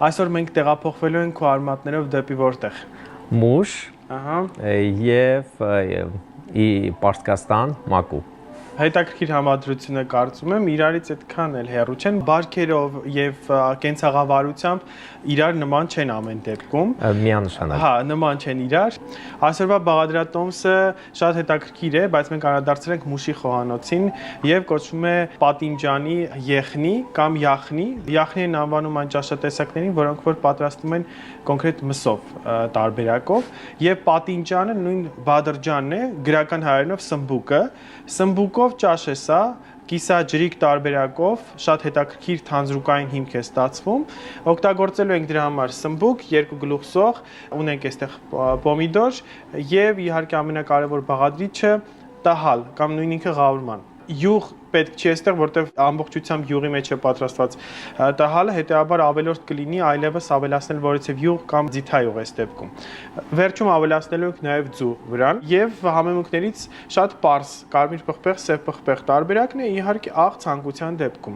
Այսօր մենք տեղափոխվելու ենք քո արմատներով դեպի որտեղ։ Մուշ Ահա։ եւ Պարսկաստան, Մակու։ Հետաքրքիր համադրությունը կարծում եմ իրարից այդքան էլ հեռու չեն, բարքերով եւ կենցաղավարությամբ իրար նման չեն ամեն դեպքում։ Միանշանակ։ Հա, նման չեն իրար։ Այսօրվա բաղադրատոմսը շատ հետաքրքիր է, բայց մենք անդրադարձել ենք Մուշի խոհանոցին եւ կոչվում է պատինջանի եղնի կամ յախնի։ Յախնի են անվանում այն ճաշատեսակներին, որոնք որ պատրաստում են կոնկրետ մսով տարբերակով եւ պատինջանը նույն բադրջանն է, գրական հայերենով սմբուկը։ Սմբուկով ճաշ է սա, կիսաջրիկ տարբերակով, շատ հետաքրքիր թանձրուկային հիմք է ստացվում։ Օգտագործելու ենք դրա համար սմբուկ, 2 գլուխ սող, ունենք այստեղ պոմիդոր եւ իհարկե ամենակարևոր բաղադրիչը տահալ կամ նույն ինքը ղավրման։ Յուղ պետք չի այստեղ, որտեղ ամբողջությամբ յուղի մեջ է պատրաստված տահալը, հետեւաբար ավելորդ կլինի այլևս ավելացնել որովհետեւ յուղ կամ ձիթայուղ է դեպքում։ Վերջում ավելացնելու ենք նաեւ ձու վրան եւ համեմունքներից շատ պարզ կարմիր պղպեղ, սև պղպեղ տարբերակն է իհարկե աղ ցանկության դեպքում։